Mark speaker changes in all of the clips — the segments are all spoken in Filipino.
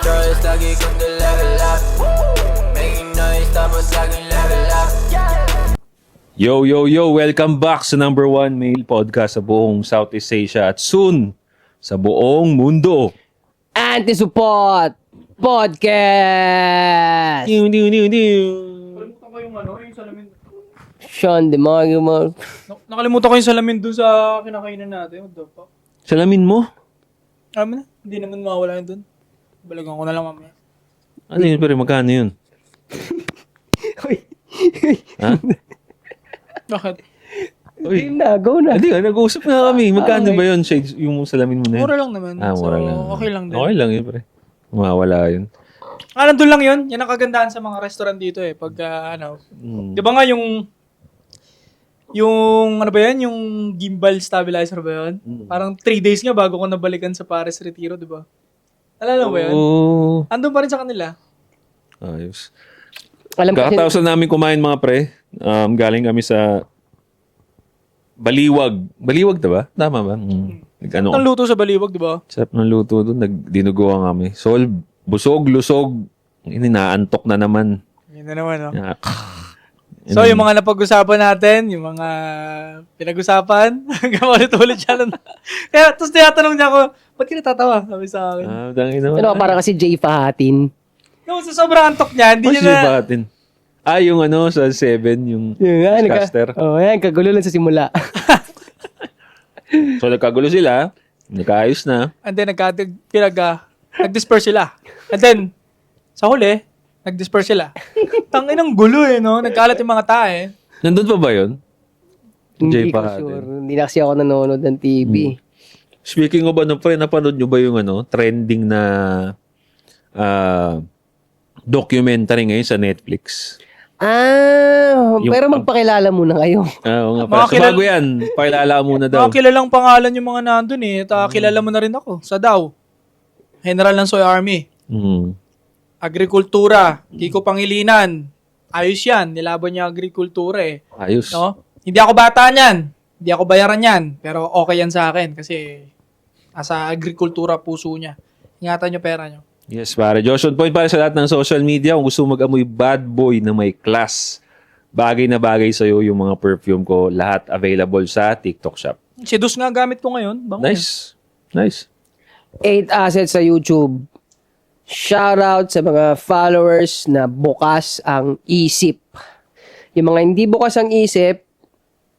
Speaker 1: choice, lagi kong level up. Making noise, tapos laging level up.
Speaker 2: Yo, yo, yo! Welcome back sa number 1 male podcast sa buong Southeast Asia at soon sa buong mundo.
Speaker 3: Anti-Support Podcast!
Speaker 4: Nakalimutan ko yung yung salamin.
Speaker 3: Sean DeMario mo.
Speaker 4: Nakalimutan ko yung salamin dun sa kinakainan natin. What the fuck?
Speaker 2: Salamin mo?
Speaker 4: Alam mo na, hindi naman mawala yun dun. Balagan ko na lang mamaya.
Speaker 2: Ano yun, pare? Magkano yun? Ha?
Speaker 4: Bakit?
Speaker 2: Uy.
Speaker 3: Go na.
Speaker 2: Hindi nga, nag-uusap na kami. Magkano ba yun? Shades, yung salamin mo na yun?
Speaker 4: Mura lang naman.
Speaker 2: Mura
Speaker 4: so,
Speaker 2: lang.
Speaker 4: okay lang din.
Speaker 2: Okay lang yun, pare. Mawala yun.
Speaker 4: Nandun lang yun. Yan ang kagandahan sa mga restaurant dito eh. Pag di ba nga yung ano ba yan? Yung gimbal stabilizer ba yun? Parang 3 days nga bago ko nabalikan sa Paris Retiro, di ba? Alala mo ba yun?
Speaker 2: Oo.
Speaker 4: Andun pa rin sa kanila.
Speaker 2: Ayos.
Speaker 3: Alam ko
Speaker 2: Kakatapos na namin kumain mga pre. Galing kami sa Baliwag. Baliwag ba? Tama ba? Nag-ano
Speaker 4: Ang luto sa Baliwag, di ba?
Speaker 2: sarap ng luto doon. Nagdinuguan kami. Solve. Busog, lusog. Inaantok na naman.
Speaker 4: Yun na naman, no?
Speaker 2: So,
Speaker 4: So, yung mga napag-usapan natin, yung mga pinag-usapan, hanggang ulit-ulit siya lang. Kaya, tapos tinatanong niya ako, ba't ka natatawa? Sabi sa akin.
Speaker 2: dangin naman.
Speaker 3: ano, parang kasi Jay Fahatin.
Speaker 4: No, sa sobrang antok niya, hindi niya na...
Speaker 2: Batin? Yung sa 7, yung caster.
Speaker 3: Yan, kagulo lang sa simula.
Speaker 2: So, nagkagulo sila. Nagkaayos na.
Speaker 4: And then, nag-disperse sila. And then, sa huli, nag-disperse sila. Tangin ng gulo no? Nagkalat yung mga tae.
Speaker 2: Nandun pa ba yun?
Speaker 3: Hindi
Speaker 2: Jay
Speaker 3: ko
Speaker 2: Fahatin.
Speaker 3: sure. Hindi na kasi ako nanonood ng TV.
Speaker 2: Speaking of pre, napanood nyo ba yung trending na documentary ngayon sa Netflix?
Speaker 3: Pero magpakilala muna kayo.
Speaker 2: Oo nga
Speaker 4: Mga
Speaker 2: pala. So, bago yan, pakilala ka muna daw.
Speaker 4: Mga kilalang pangalan yung mga nandun eh. At kilala mo na rin ako. Sa DAW. General ng Soy Army. Agrikultura. Kiko Pangilinan. Ayos yan. Nilaban niya agrikultura eh.
Speaker 2: Ayos.
Speaker 4: No? Hindi ako bata niyan. Hindi ako bayaran yan. Pero okay yan sa akin kasi asa agrikultura puso niya. Ingatan niyo pera niyo.
Speaker 2: Yes, pare. Josh, on point para sa lahat ng social media. Kung gusto mo mag-amoy bad boy na may class, bagay na bagay sa'yo yung mga perfume ko. Lahat available sa TikTok shop.
Speaker 4: Si Dus nga gamit ko ngayon. Bango yan.
Speaker 2: Nice. Nice.
Speaker 3: 8 assets sa YouTube. Shoutout sa mga followers na bukas ang isip. Yung mga hindi bukas ang isip,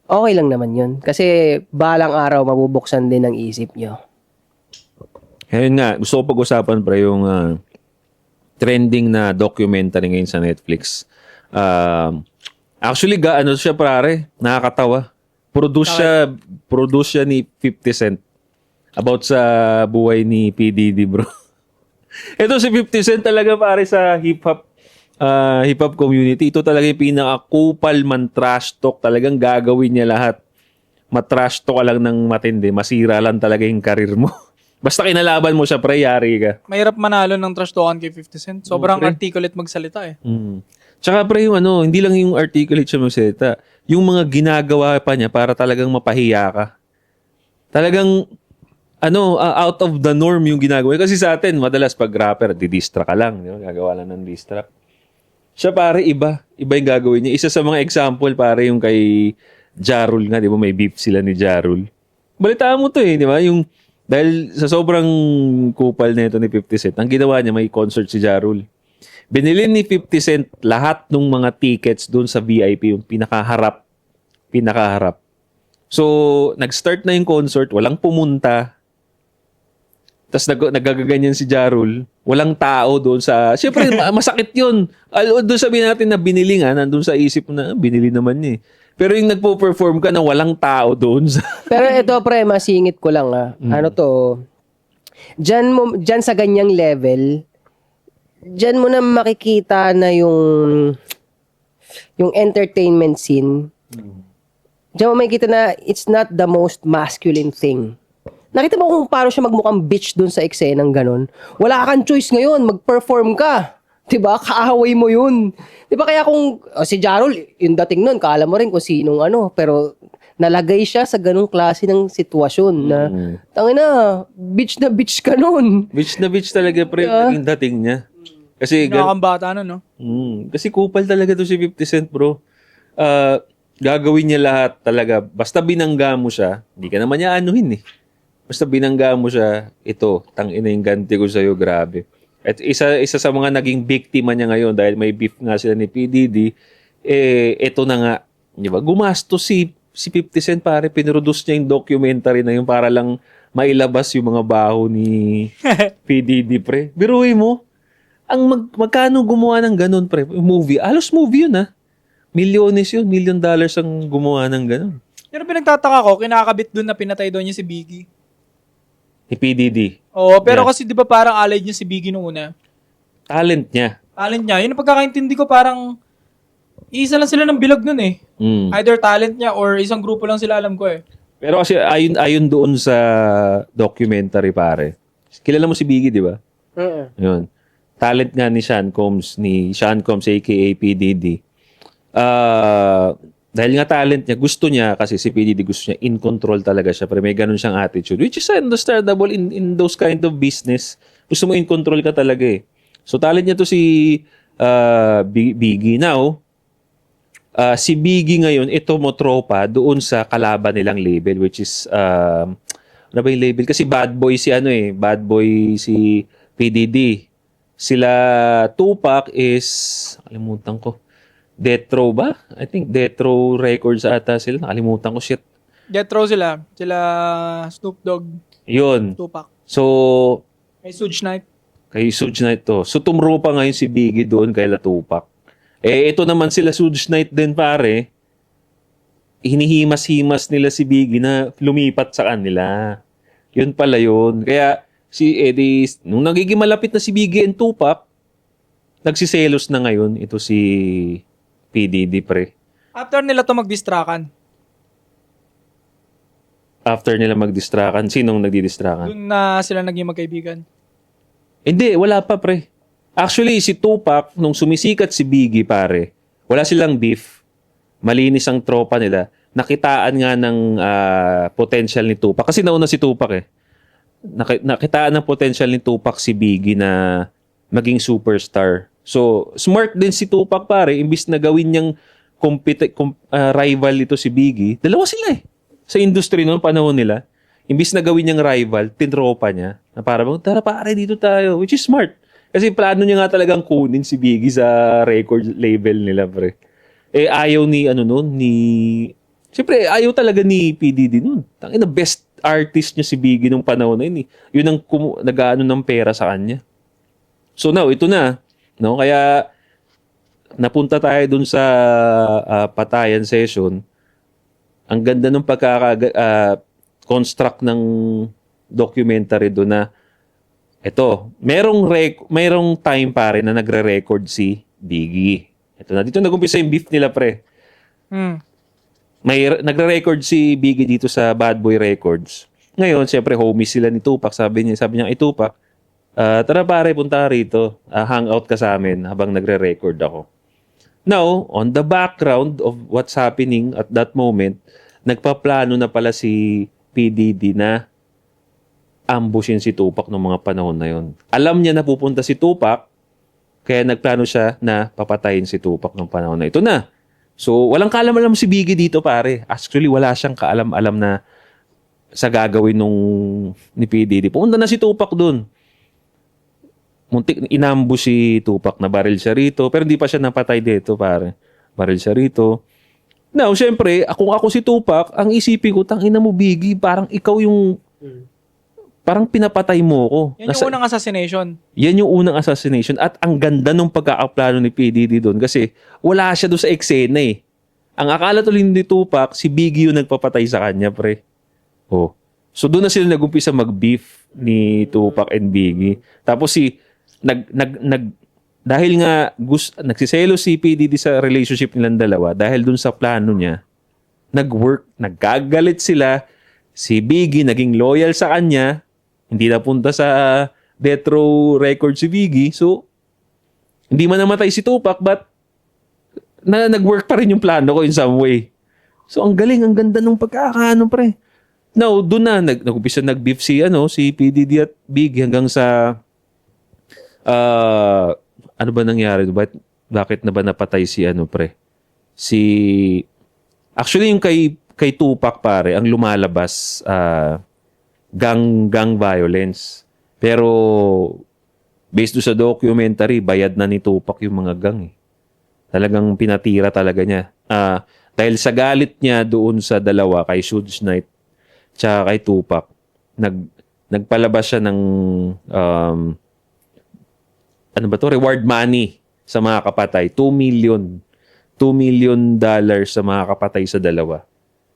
Speaker 3: okay lang naman yun. Kasi balang araw mabubuksan din ang isip nyo.
Speaker 2: Ngayon nga, gusto ko pag-usapan pre yung trending na documentary ngayon sa Netflix. Actually, ano siya pare? Nakakatawa. Produce siya ni 50 Cent. About sa buhay ni P. Diddy, bro. Ito si 50 Cent talaga pare sa hip-hop community. Ito talaga yung pinaka-kupal man trash talk. Talagang gagawin niya lahat. Matrash talk ka lang ng matindi. Masira lang talaga yung karir mo. Basta kinalaban mo siya, pre, yari ka.
Speaker 4: Mahirap manalo ng trash talkan kay 50 Cent. Sobrang articulate magsalita eh.
Speaker 2: Tsaka pre, yung hindi lang yung articulate siya magsalita. Yung mga ginagawa pa niya para talagang mapahiya ka. Talagang, out of the norm yung ginagawa. Kasi sa atin, madalas pag rapper, didistra ka lang. Di ba? Gagawa lang ng distra. Siya pare, iba. Iba yung gagawin niya. Isa sa mga example, pare, yung kay Jarul nga. Di ba? May beef sila ni Jarul. Balitaan mo to di ba? Dahil sa sobrang kupal na ito ni 50 Cent, ang ginawa niya, may concert si Jarul. Binili ni 50 Cent lahat ng mga tickets doon sa VIP, yung pinakaharap. So, nag-start na yung concert, walang pumunta. Tapos nagaganyan si Jarul. Walang tao doon sa... Siyempre, masakit yun. Doon sabihin natin na binili nga, nandun sa isip mo na, binili naman niya eh. Pero yung nagpo-perform ka na walang tao doon sa...
Speaker 3: Pero ito pre, masingit ko lang Diyan sa ganyang level, diyan mo na makikita na yung entertainment scene. Diyan mo makikita na it's not the most masculine thing. Nakita mo kung paano siya magmukhang bitch dun sa eksenang ganun. Wala kang choice ngayon, mag-perform ka. Diba? Kaaway mo yun. Diba kaya kung si Jarol, yung dating nun, kaala mo rin kung sinong pero nalagay siya sa ganung klase ng sitwasyon na, tangina, bitch na bitch ka nun.
Speaker 2: Bitch na bitch talaga, pre, naging dating niya. Kasi,
Speaker 4: Nakakambata na, no?
Speaker 2: kasi kupal talaga to si 50 Cent, bro. Gagawin niya lahat talaga. Basta binangga mo siya, hindi ka naman niya anuhin eh. Basta binangga mo siya, ito, tangina yung ganti ko sa'yo, grabe. At isa sa mga naging biktima niya ngayon dahil may beef nga sila ni PDD, ito na nga, di ba? Gumastos si 50 Cent, pare, pinroduce niya yung documentary na yun para lang mailabas yung mga baho ni PDD, pre. Biruin mo, magkano gumawa ng ganun, pre? Movie, alos movie yun, ha? Milyones yun, $1 million ang gumawa ng ganun.
Speaker 4: Pero pinagtataka ko, kinakabit dun na pinatay doon niya si Biggie.
Speaker 2: Ni PDD.
Speaker 4: Oo, pero
Speaker 2: Yeah.
Speaker 4: kasi di ba parang allied niya si Biggie nung una?
Speaker 2: Talent niya.
Speaker 4: Talent niya. Yun ang pagkakaintindi ko, parang isa lang sila ng bilog nun eh.
Speaker 2: Mm.
Speaker 4: Either talent niya or isang grupo lang sila, alam ko eh.
Speaker 2: Pero kasi ayon doon sa documentary, pare. Kilala mo si Biggie, di ba? Yun. Talent nga ni Sean Combs aka PDD. Dahil nga talent niya, gusto niya, kasi si PDD gusto niya, in control talaga siya. Pero may ganun siyang attitude, which is understandable in those kind of business. Gusto mo in control ka talaga eh. So talent niya to si Biggie. Now, si Biggie ngayon, ito mo tropa doon sa kalaban nilang label, which is, ano ba yung label? Kasi bad boy si PDD. Sila Tupac is, kalimutan ko, Death Row ba? I think Death Row Records ata sila. Nakalimutan ko, shit.
Speaker 4: Death Row sila. Sila Snoop Dogg,
Speaker 2: Yun.
Speaker 4: Tupac.
Speaker 2: So,
Speaker 4: May Suge Knight.
Speaker 2: kay Suge Knight to. So, tumrupa ngayon si Biggie doon kay La Tupac. Ito naman sila Suge Knight din, pare. Hinihimas-himas nila si Biggie na lumipat sa kanila. Yun pala yun. Kaya, nung nagiging malapit na si Biggie and Tupac, nagsiselos na ngayon ito si PDD, pre.
Speaker 4: After nila to magdistrakan,
Speaker 2: After nila magdistrakan, sinong nagdidistrakan?
Speaker 4: dun na sila naging magkaibigan.
Speaker 2: Hindi, wala pa, pre. Actually, si Tupac, nung sumisikat si Biggie, pare, wala silang beef. Malinis ang tropa nila. Nakitaan nga ng potential ni Tupac. Kasi nauna si Tupac eh. Nakitaan ng potential ni Tupac si Biggie na maging superstar. So, smart din si Tupac, pare. Imbis na gawin niyang rival ito si Biggie, dalawa sila eh. Sa industry noon, panahon nila. Imbis na gawin niyang rival, tinropa niya. Na parang, tara pare, dito tayo. Which is smart. Kasi plano niya nga talagang kunin si Biggie sa record label nila, pre. Ayaw ni, siyempre, ayaw talaga ni PDD noon. Tangina, best artist niya si Biggie nung panahon na yun eh. Yun ang nag-ano ng pera sa kanya. So now, ito na. No? Kaya, napunta tayo dun sa patayan session. Ang ganda ng construct ng documentary doon na merong time pare na nagre-record si Biggie. Ito na, dito nag-umpisa yung beef nila, pre. Nagre-record si Biggie dito sa Bad Boy Records. Ngayon, siyempre, homies sila ni Tupac. Sabi niya, Tupac, tara pare, punta rito. Hangout ka sa amin habang nagre-record ako. Now, on the background of what's happening at that moment, nagpaplano na pala si PDD na ambushin si Tupac noong mga panahon na yon. Alam niya na pupunta si Tupac, kaya nagplano siya na papatayin si Tupac noong panahon na ito na. So, walang kaalam-alam si Biggie dito, pare. Actually, wala siyang kaalam-alam na sa gagawin ni PDD. Pumunta na si Tupac dun. Muntik, inambush si Tupac, na baril siya rito. Pero hindi pa siya napatay dito, pare. Baril siya rito. Now, syempre, kung ako si Tupac, ang isipin ko, tangina mo, Biggie, parang ikaw yung parang pinapatay mo ko.
Speaker 4: Yan yung unang assassination.
Speaker 2: Yan yung unang assassination. At ang ganda nung pagkakaplano ni PDD doon kasi wala siya doon sa eksena eh. Ang akala tuloy ni Tupac, si Biggie yung nagpapatay sa kanya, pre. Oh. So doon na sila nag-umpisa mag-beef ni Tupac and Biggie. Tapos dahil nga nagsiselo si PDD sa relationship nilang dalawa, dahil doon sa plano niya, nagkagalit sila. Si Biggie naging loyal sa kanya. Hindi napunta sa Death Row Records si Biggie. So, hindi man namatay si Tupac, but nag-work pa rin yung plano ko in some way. So, ang galing, ang ganda nung pagkakaano, pre. Now, doon na, nag-umpisa nag-beef si PDD at Big hanggang sa, ano ba nangyari? Bakit na ba napatay si pre? Actually, yung kay Tupac, pare, ang lumalabas, gang violence. Pero, based do sa documentary, bayad na ni Tupac yung mga gang. Talagang pinatira talaga niya. Dahil sa galit niya doon sa dalawa, kay Suge Knight, tsaka kay Tupac, nagpalabas siya ng reward money sa mga kapatay. $2 million sa mga kapatay sa dalawa.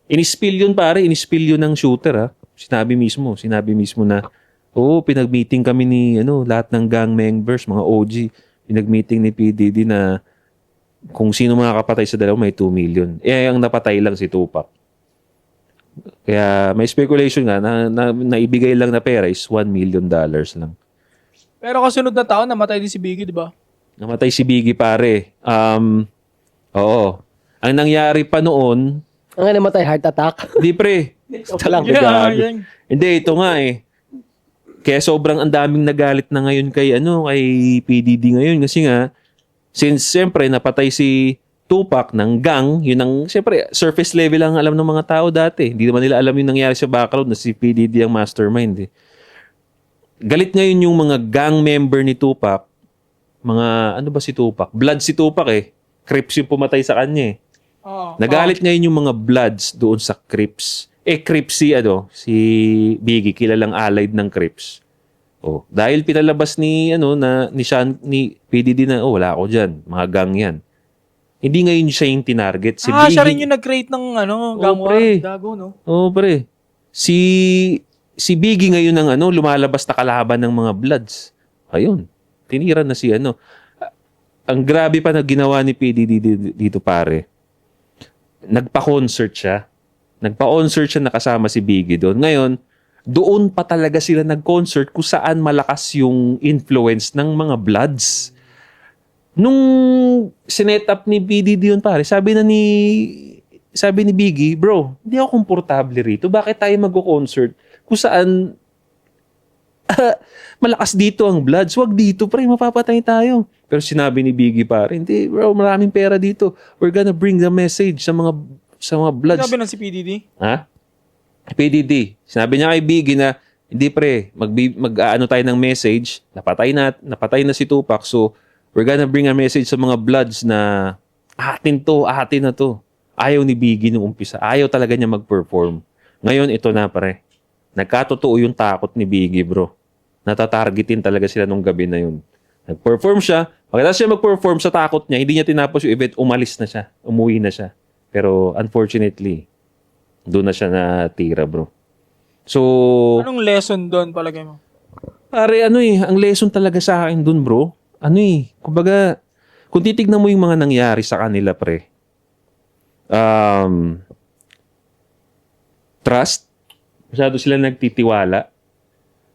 Speaker 2: Inispill yun, pare. Inispill yun ng shooter, ha. Sinabi mismo na, pinag-meeting kami ni, lahat ng gang members, mga OG. Pinag-meeting ni PDD na kung sino mga kapatay sa dalawa, may $2 million. Ang napatay lang si Tupac. Kaya may speculation nga na naibigay lang na pera is $1 million lang.
Speaker 4: Pero kasunod na taon, namatay din si Biggie, di ba?
Speaker 2: Namatay si Biggie, pare. Oo. Ang nangyari pa noon,
Speaker 3: Ang namatay, heart attack.
Speaker 2: hindi pre. Ito lang.
Speaker 4: Yeah.
Speaker 2: Hindi, ito nga eh. Kaya sobrang ang daming nagalit na ngayon kay PDD ngayon kasi nga since siyempre napatay si Tupac ng gang, yun ang siyempre surface level lang alam ng mga tao dati. Hindi naman nila alam yung nangyari sa background na si PDD ang mastermind. Galit ngayon yung mga gang member ni Tupac. Mga ano ba si Tupac? Blood si Tupac eh. Crips yung pumatay sa kanya eh. Nagalit ngayon yung mga Bloods doon sa Crips. Crips si Biggie, kilalang allied ng Crips. Dahil pinalabas ni PDD na wala ako diyan, mga gang 'yan. Hindi ngayon siya yung tinarget. Si Biggie,
Speaker 4: siya rin yung nag-create ng gang war.
Speaker 2: pre.
Speaker 4: Gago, no?
Speaker 2: Pre. Si Biggie ngayon ang lumalabas na kalaban ng mga Bloods. Ayun. Tinira na si Ang grabe pa na ginawa ni PDD dito, pare. Nagpa-concert siya nakasama si Biggie doon. Ngayon, doon pa talaga sila nag-concert kung saan malakas yung influence ng mga Bloods. Nung sinet up ni PDD yun, pare, sabi ni Biggie, bro, hindi ako komportable rito. Bakit tayo mag-concert kung saan malakas dito ang Bloods? Wag dito, pre, mapapatay tayo. Pero sinabi ni Biggie, pare, hindi, bro, maraming pera dito. We're gonna bring the message sa mga Bloods.
Speaker 4: Sinabi ng si PDD?
Speaker 2: Ha? PDD. Sinabi niya kay Biggie na, hindi pre, mag-ano tayo ng message, napatay na si Tupac, so we're gonna bring a message sa mga Bloods na atin na to. Ayaw ni Biggie nung umpisa. Ayaw talaga niya mag-perform. Ngayon, ito na pare. Nagkatotoo yung takot ni Biggie, bro. Natatargetin talaga sila nung gabi na yun. Nag-perform siya. Pagkatapos siya mag-perform sa takot niya, hindi niya tinapos yung event, umalis na siya. Umuwi na siya. Pero unfortunately, doon na siya natira, bro. So,
Speaker 4: anong lesson doon palagay mo?
Speaker 2: pare, ang lesson talaga sa akin doon, bro. Kumbaga, kung titignan mo yung mga nangyari sa kanila, pre, trust, masyado sila nagtitiwala.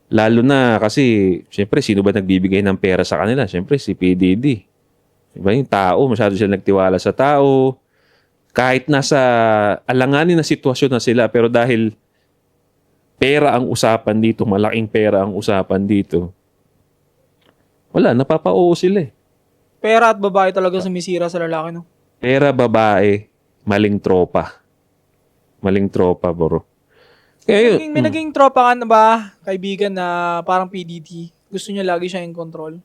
Speaker 2: Lalo na kasi, siyempre, sino ba nagbibigay ng pera sa kanila? Siyempre, si PDD. Diba yung tao, masyado sila nagtiwala sa tao. Kahit nasa alanganin na sitwasyon na sila, pero dahil pera ang usapan dito, malaking pera ang usapan dito, wala, napapa-oo sila eh.
Speaker 4: Pera at babae talaga sumisira sa lalaki, no?
Speaker 2: Pera, babae, maling tropa. Maling tropa, bro. Kaya yun.
Speaker 4: May naging tropa ka na ba, kaibigan, na parang PDD? Gusto niya lagi siya in control?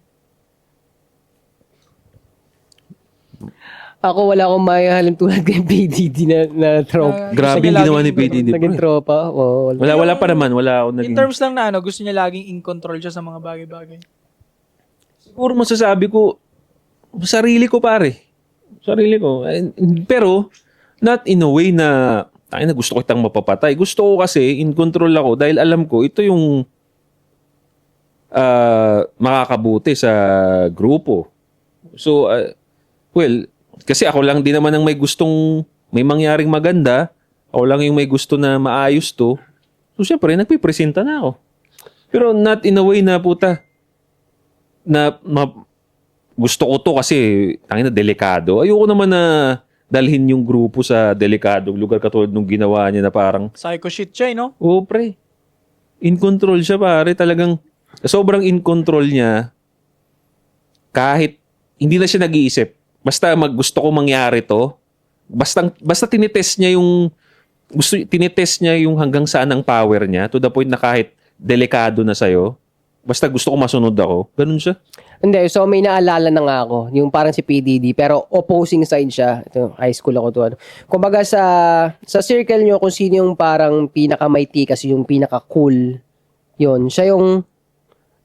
Speaker 3: Ako wala akong mayahalin tulad kay PDD na tropa.
Speaker 2: Grabe yung ginawa ni PDD.
Speaker 3: Naging tropa.
Speaker 2: Wala pa naman. Wala ako
Speaker 4: In
Speaker 2: naging...
Speaker 4: terms lang na gusto niya laging in control siya sa mga bagay-bagay.
Speaker 2: Siguro masasabi ko, sarili ko pare. Sarili ko. Pero, not in a way na, gusto ko kitang mapapatay. Gusto ko kasi, in control ako dahil alam ko, ito yung makakabuti sa grupo. So, kasi ako lang din naman ang may mangyaring maganda. Ako lang yung may gusto na maayos to. So, syempre, nagpipresenta na ako. Pero not in a way na puta, gusto ko to kasi delikado. Ayoko naman na dalhin yung grupo sa delikadong lugar katulad nung ginawa niya na parang,
Speaker 4: Psycho shit siya, no?
Speaker 2: oh pre, in control siya pare. Talagang sobrang in control niya kahit hindi na siya nag-iisip. Basta gusto ko mangyari to. Basta tinitest niya yung hanggang saan ang power niya to the point na kahit delikado na sa'yo, basta gusto ko masunod ako. Ganun siya.
Speaker 3: Hindi, so may naalala na nga ako, yung parang si PDD, pero opposing side siya. Ito, high school ako to. Ano. Kumbaga sa circle nyo, kung sino yung parang pinaka-mighty kasi yung pinaka-cool, yun. Siya yung,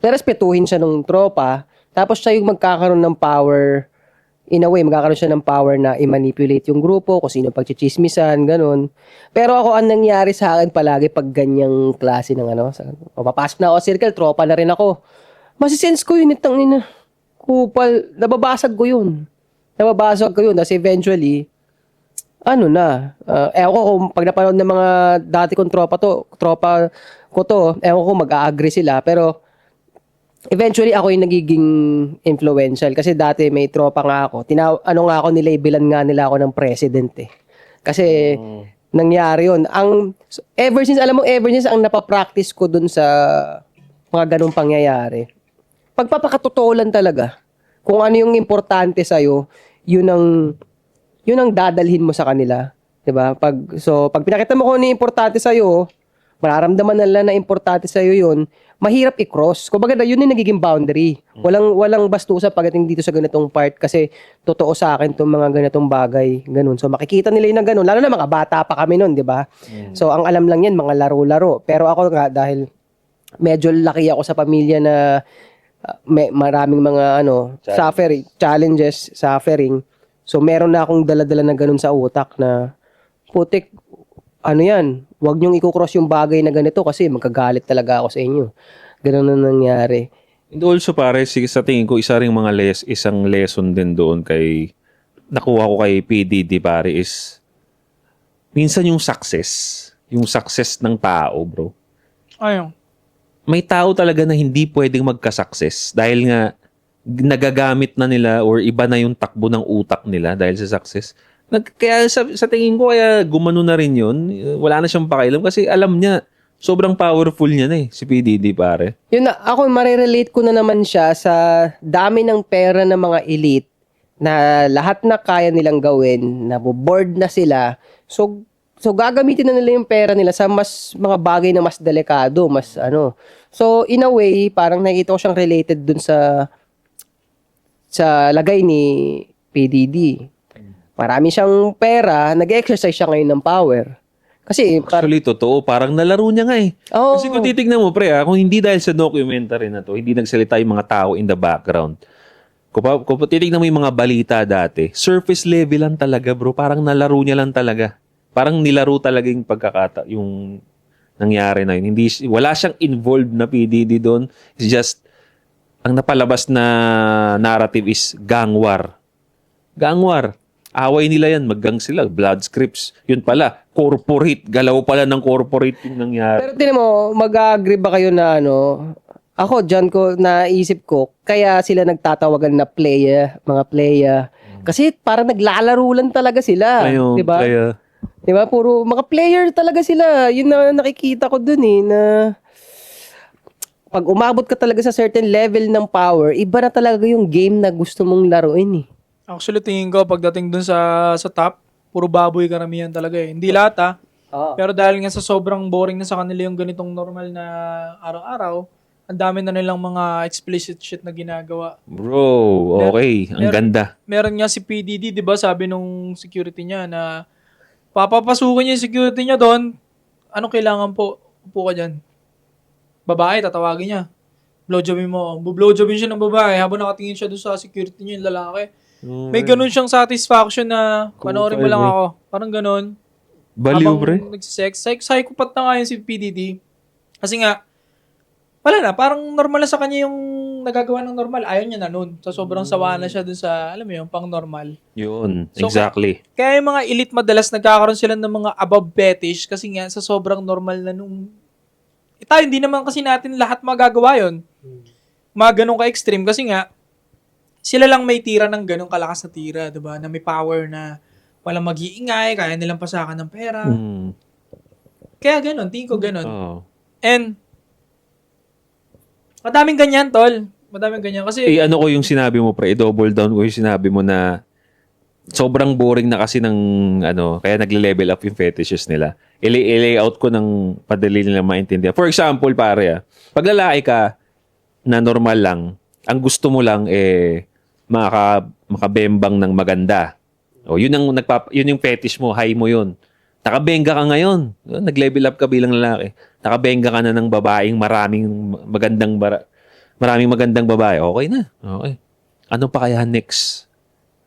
Speaker 3: respetuhin siya ng tropa, tapos siya yung magkakaroon ng power, in a way, magkakaroon siya ng power na i-manipulate yung grupo, kung sino pagchichismisan, ganun. Pero ako, ang nangyari sa akin palagi pag ganyang klase ng papasok na ako sa circle, tropa na rin ako. Masisense ko yun, itang nina. Kupal, nababasag ko yun. Tapos eventually, ewan ko kung pag napanood ng mga dati kong tropa ko to, ewan ko mag-a-agree sila, pero eventually ako yung nagiging influential kasi dati may tropa nga ako. Nilabelan nga nila ako ng president eh. Kasi nangyari yun. Ever since ang napapractice ko dun sa mga ganung pangyayari, pagpapakatotoo lang talaga. Kung ano yung importante sa'yo, yun ang dadalhin mo sa kanila. Diba? Pag pinakita mo kung ano yung importante sa'yo, mararamdaman nila na importante sa'yo yun, mahirap i-cross. Kumbaga, yun yung nagiging boundary. Walang bastusa pagdating dito sa ganitong part kasi totoo sa akin itong mga ganitong bagay. Ganun. So, makikita nila yun na ganun. Lalo na mga bata pa kami nun, di ba? So, ang alam lang yan, mga laro-laro. Pero ako nga, dahil medyo laki ako sa pamilya na maraming mga suffering. So, meron na akong dala-dala na ganun sa utak na, putik, huwag niyong i-cross yung bagay na ganito kasi magkagalit talaga ako sa inyo. Ganun na nangyari.
Speaker 2: And also pare, sa tingin ko, isang lesson din doon nakuha ko kay PDD pare is, minsan yung success ng tao bro.
Speaker 4: Ayun.
Speaker 2: May tao talaga na hindi pwedeng magka-success dahil nga nagagamit na nila or iba na yung takbo ng utak nila dahil sa success. Kaya sa tingin ko, kaya gumano na rin yun. Wala na siyang pakialam kasi alam niya, sobrang powerful niya na si PDD pare.
Speaker 3: Yun na, ako marirelate ko na naman siya sa dami ng pera ng mga elite na lahat na kaya nilang gawin, na bored na sila. So gagamitin na nila yung pera nila sa mga bagay na mas delikado, So, in a way, parang nakikita ko siyang related dun sa lagay ni PDD. Marami siyang pera, nag-exercise siya ngayon ng power. Kasi,
Speaker 2: Actually, totoo. Parang nalaro niya nga eh.
Speaker 3: Oh.
Speaker 2: Kasi kung titignan mo, pre, kung hindi dahil sa documentary na to, hindi nagsalita yung mga tao in the background. Kung titignan mo yung mga balita dati, surface level lang talaga, bro. Parang nalaro niya lang talaga. Parang nilaro talaga yung nangyari na yun. Wala siyang involved na PDD doon. It's just, ang napalabas na narrative is gang war. Gang war. Away nila yan, maggang sila, blood scripts. Yun pala, corporate, galaw pala ng corporate yung nangyari.
Speaker 3: Pero tinan mo, mag-agree ba kayo na ako dyan ko, naisip ko, kaya sila nagtatawagan na mga playa. Kasi parang naglalaro lang talaga sila.
Speaker 2: Ayun,
Speaker 3: diba?
Speaker 2: kaya...
Speaker 3: Diba? Puro mga player talaga sila. Yun na nakikita ko dun na pag umabot ka talaga sa certain level ng power, iba na talaga yung game na gusto mong laruin eh.
Speaker 4: Actually, tingin ko, pagdating dun sa top, puro baboy karamihan talaga eh. Hindi lahat Pero dahil nga sa sobrang boring na sa kanila yung ganitong normal na araw-araw, ang dami na nilang mga explicit shit na ginagawa.
Speaker 2: Bro, okay. Ang ganda.
Speaker 4: Meron nga si PDD, di ba, sabi nung security niya na papapasukin niya yung security niya doon, anong kailangan po? Upo ka dyan. Babae, tatawagin niya. Blowjobin mo. Blowjobin siya ng babae habang nakatingin siya doon sa security niya, yung lalaki. May ganun siyang satisfaction na panoorin mo lang ako. Parang ganun.
Speaker 2: Baliw, pre.
Speaker 4: Habang nagsisex. Psychopath na nga yun si PDD. Kasi nga, wala na. Parang normal na sa kanya yung nagagawa ng normal. Ayaw niya na nun. So, sobrang sawa na siya dun sa, alam mo yun, pang normal.
Speaker 2: Yun,
Speaker 4: So,
Speaker 2: exactly.
Speaker 4: Kaya yung mga elite madalas nagkakaroon sila ng mga above fetish kasi nga sa sobrang normal na nung... tayo, hindi naman kasi natin lahat magagawa yun. Mga ganun ka-extreme kasi nga, sila lang may tira ng ganun kalakas na tira, diba? Na may power na walang mag-iingay, kaya nilang pasakan ng pera.
Speaker 2: Mm.
Speaker 4: Kaya ganun, tingin ko ganun.
Speaker 2: Oo.
Speaker 4: And, madaming ganyan, tol. Madaming ganyan. Kasi,
Speaker 2: Ano ko yung sinabi mo, pre, i-double down ko yung sinabi mo na sobrang boring na kasi ng kaya nagle-level up yung fetishes nila. I-layout ko ng padali nila maintindihan. For example, pare, pag lalaki ka na normal lang, ang gusto mo lang makabembang ng maganda. O yun yun yung fetish mo, high mo yun. Nakabenga ka ngayon. Nag-level up ka bilang lalaki. Nakabenga ka na ng babaeng maraming magandang babae. Okay na. Okay. Ano pa kaya next?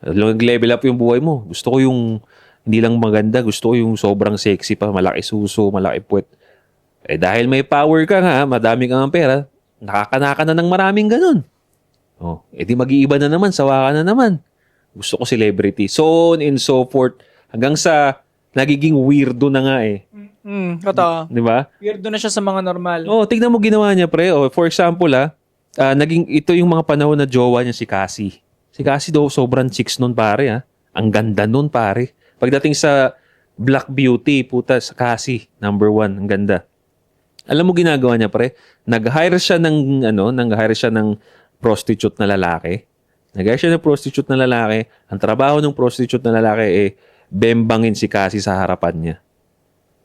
Speaker 2: Nag-level up yung buhay mo. Gusto ko yung hindi lang maganda, gusto ko yung sobrang sexy pa, malaki suso, malaki puwet. Dahil may power ka nga, madami kang pera, nakakanaka na ng maraming ganun. Di mag-iiba na naman, sawa ka na naman. Gusto ko celebrity. So on and so forth. Hanggang sa nagiging weirdo na nga
Speaker 4: totoo.
Speaker 2: Di ba?
Speaker 4: Weirdo na siya sa mga normal.
Speaker 2: Tignan mo ginawa niya, pre. For example, ito yung mga panahon na jowa niya si Cassie. Si Cassie daw, sobrang chicks nun, pare. Ang ganda nun, pare. Pagdating sa Black Beauty, puta, sa Cassie, number 1, ang ganda. Alam mo ginagawa niya, pre? Nag-hire siya ng prostitute na lalaki. Nag-hire siya ng prostitute na lalaki. Ang trabaho ng prostitute na lalaki bembangin si Cassie sa harapan niya.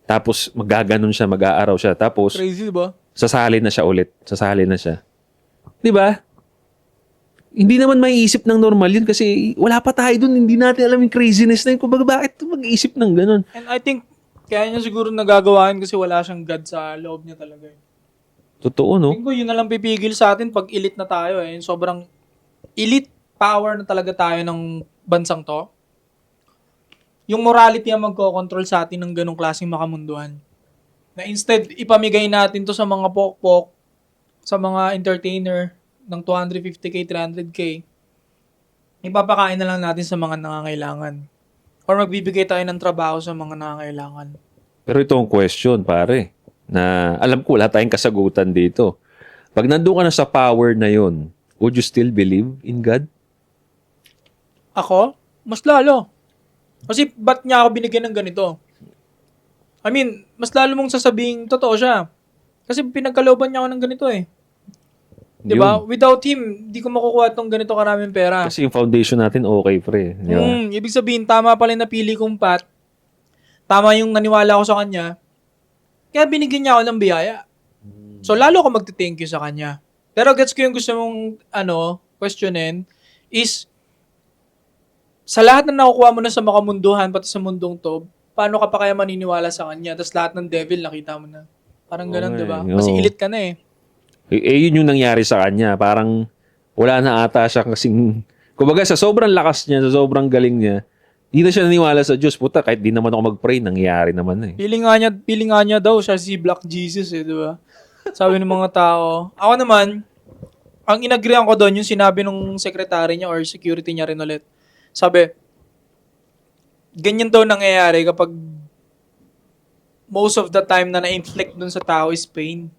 Speaker 2: Tapos magaganon siya, mag-aaraw siya. Tapos
Speaker 4: Crazy, diba?
Speaker 2: sasali na siya ulit. Sasali na siya. 'Di ba? Hindi naman maiisip ng normal yun kasi wala pa tayo dun. Hindi natin alam yung craziness na yun. Kumbaga, bakit mag-iisip ng ganun?
Speaker 4: And I think, kaya niya siguro nagagawain kasi wala siyang God sa loob niya talaga.
Speaker 2: Totoo, no?
Speaker 4: Tingin ko yun na lang pipigil sa atin pag elite na tayo. Yung sobrang elite power na talaga tayo ng bansang to. Yung morality ang magkocontrol sa atin ng ganong klaseng makamunduhan. Na instead, ipamigay natin to sa mga pokpok, sa mga entertainer ng 250k, 300k, ipapakain na lang natin sa mga nangangailangan. Or magbibigay tayo ng trabaho sa mga nangangailangan.
Speaker 2: Pero ito ang question, pare, na alam ko wala tayong kasagutan dito. Pag nandun ka na sa power na yun, would you still believe in God?
Speaker 4: Ako? Mas lalo. Kasi ba't niya ako binigyan ng ganito? I mean, mas lalo mong sasabing totoo siya. Kasi pinagkalooban niya ako ng ganito eh. Diba?
Speaker 2: Yun.
Speaker 4: Without him, di ko makukuha tong ganito karaming pera.
Speaker 2: Kasi yung foundation natin okay, pre. Di ba?
Speaker 4: Ibig sabihin, tama pala yung napili kong path. Tama yung naniwala ko sa kanya. Kaya binigyan niya ako ng biyaya. So, lalo ako magte-thank you sa kanya. Pero gets ko yung gusto mong, questionin, is, sa lahat na nakukuha mo na sa makamunduhan, pati sa mundong to, paano ka pa kaya maniniwala sa kanya? Tapos lahat ng devil, nakita mo na. Parang ganun,
Speaker 2: Okay,
Speaker 4: diba?
Speaker 2: oo.
Speaker 4: Kasi elite ka na eh.
Speaker 2: Yun yung nangyari sa kanya. Parang wala na ata siya kasing... Kumbaga, sa sobrang lakas niya, sa sobrang galing niya, hindi na siya naniwala sa Diyos. Puta, kahit di naman ako mag-pray, nangyayari naman eh.
Speaker 4: Feeling nga niya daw, siya si Black Jesus eh, diba? Sabi ng mga tao. Ako naman, ang inagreean ko doon, yung sinabi ng secretary niya or security niya rin ulit. Sabi, ganyan daw nangyayari kapag most of the time na na-inflict dun sa tao is pain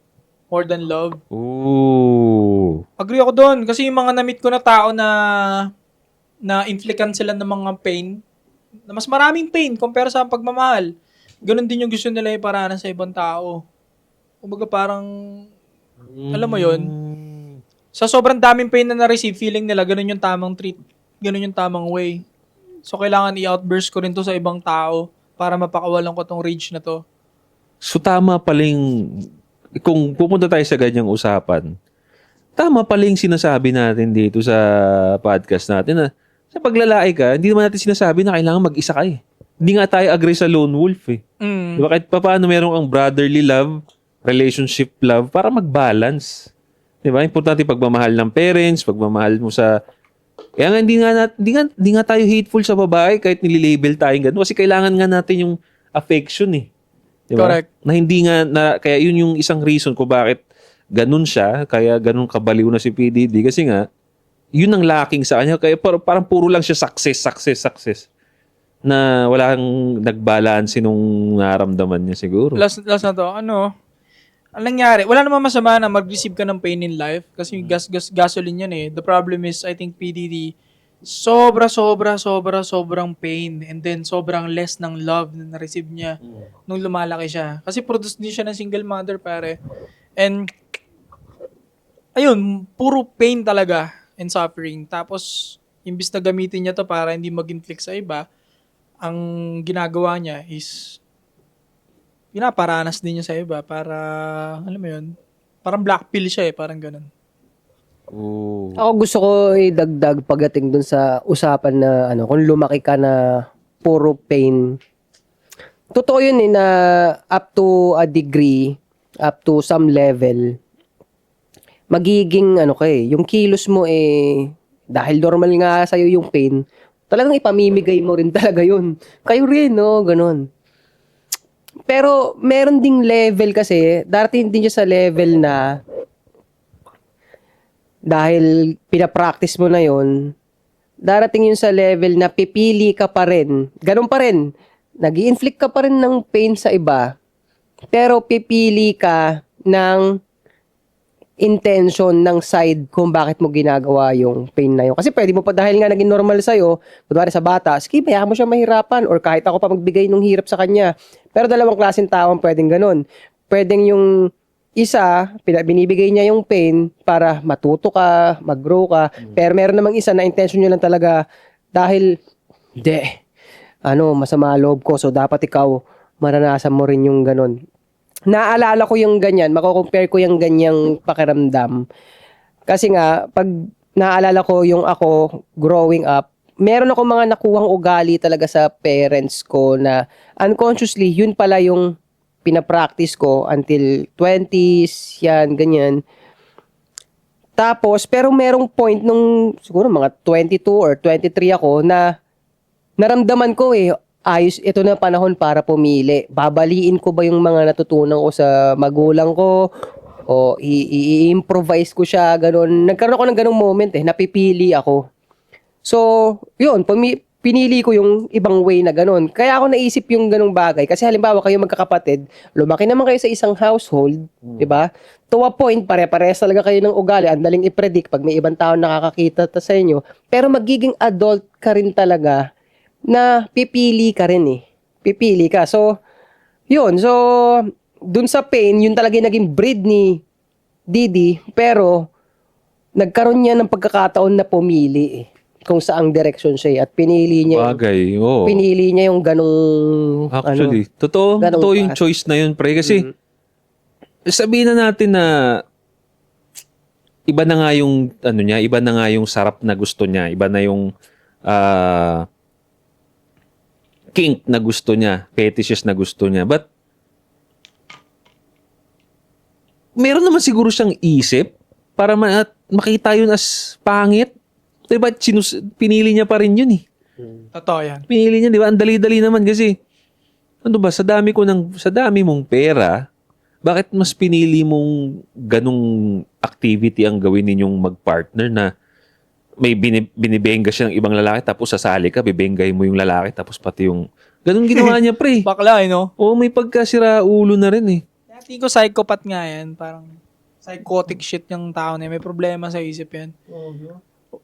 Speaker 4: more than love.
Speaker 2: Ooh.
Speaker 4: Agree ako doon kasi yung mga na-meet ko na tao na inflictan sila ng mga pain, na mas maraming pain compare sa pagmamahal. Ganon din yung gusto nila iparanas sa ibang tao. Kumbaga parang, alam mo yon, sa sobrang daming pain na na-receive, feeling nila ganon yung tamang treat, ganon yung tamang way. So kailangan i-outburst ko rin to sa ibang tao para mapakawalan ko tong rage na to.
Speaker 2: So tama paling... Kung pupunta tayo sa ganyang usapan, tama pala yung sinasabi natin dito sa podcast natin na sa paglalaki ka, hindi naman natin sinasabi na kailangan mag-isa ka eh. Hindi nga tayo agree sa lone wolf eh. Diba? Kahit paano meron kang brotherly love, relationship love, para mag-balance. Diba? Importante pagmamahal ng parents, pagmamahal mo sa... Kaya nga hindi nga tayo hateful sa babae kahit nililabel tayong gano'n. Kasi kailangan nga natin yung affection eh. Diba?
Speaker 4: Correct.
Speaker 2: Na hindi nga, kaya yun yung isang reason kung bakit ganun siya, kaya ganun kabaliw na si PDD. Kasi nga, yun ang lacking sa kanya. Kaya parang puro lang siya success. Na walang nagbalanse nung naramdaman niya siguro.
Speaker 4: Last na to, ang nangyari, wala namang masama na mag-receive ka ng pain in life kasi gasoline yan eh. The problem is, I think PDD, sobrang pain. And then, sobrang less ng love na na-receive niya nung lumalaki siya. Kasi produce din siya ng single mother, pare. And, ayun, puro pain talaga and suffering. Tapos, imbis na gamitin niya to para hindi mag-inflict sa iba, ang ginagawa niya is pinaparanas din niya sa iba para, alam mo yun, parang black pill siya parang ganun.
Speaker 2: Oh.
Speaker 3: Ako gusto ko idagdag pagdating dun sa usapan na kung lumaki ka na puro pain. Totoo yun na up to a degree, up to some level, magiging yung kilos mo dahil normal nga sa'yo yung pain, talagang ipamimigay mo rin talaga yun. Kayo rin, no? Ganun. Pero meron ding level kasi, darating din siya sa level na dahil pinapractice mo na yon, darating yun sa level na pipili ka pa rin. Ganun pa rin. Nag-i-inflict ka pa rin ng pain sa iba, pero pipili ka ng intention ng side kung bakit mo ginagawa yung pain na yun. Kasi pwede mo pa dahil nga naging normal sa'yo, kunwari sa bata, sige, bayaan mo siya mahirapan or kahit ako pa magbigay ng hirap sa kanya. Pero dalawang klaseng tao ang pwedeng ganun. Pwedeng yung isa, binibigay niya yung pain para matuto ka, mag-grow ka. Pero meron namang isa na intention niya lang talaga dahil, masama loob ko, so dapat ikaw maranasan mo rin yung ganun. Naalala ko yung ganyan, mako-compare ko yung ganyang pakiramdam. Kasi nga, pag naalala ko yung ako growing up, meron ako mga nakuhang ugali talaga sa parents ko na unconsciously, yun pala yung pinapractice ko until 20s, yan, ganyan. Tapos, pero merong point nung siguro mga 22 or 23 ako na naramdaman ko ayos, ito na panahon para pumili. Babaliin ko ba yung mga natutunan ko sa magulang ko o i-improvise ko siya, ganun. Nagkaroon ako ng ganung moment napipili ako. So, yun, pinili ko yung ibang way na ganun. Kaya ako naisip yung ganung bagay. Kasi halimbawa kayo magkakapatid, lumaki naman kayo sa isang household, di ba? To a point, pare-parehas talaga kayo ng ugali. Ang daling i-predict pag may ibang tao nakakakita sa inyo. Pero magiging adult ka rin talaga na pipili ka rin Pipili ka. So, yun. So, dun sa pain, yun talaga yung naging breed ni Didi. Pero, nagkaroon niya ng pagkakataon na pumili kung saang direction siya at pinili niya
Speaker 2: Bagay, oo.
Speaker 3: pinili niya yung ganung
Speaker 2: Actually, totoo yung
Speaker 3: path.
Speaker 2: choice na yun, pre. Kasi, sabihin na natin na iba na nga yung iba na nga yung sarap na gusto niya, iba na yung kink na gusto niya, fetishes na gusto niya. But meron naman siguro siyang isip para makita yun as pangit. Diba, pinili niya pa rin yun
Speaker 4: Totoo yan.
Speaker 2: Pinili niya, di ba? Ang dali-dali naman kasi, sa dami mong pera, bakit mas pinili mong ganung activity ang gawin ninyong mag-partner na may binibenga siya ng ibang lalaki tapos sasali ka, bibengay mo yung lalaki tapos pati yung... Ganun ginawa niya, pre.
Speaker 4: Bakla, no?
Speaker 2: Oo, may pagkasira ulo na rin
Speaker 4: Tingin ko psychopath nga yan. Parang psychotic shit yung tao na yan. May problema sa isip yan.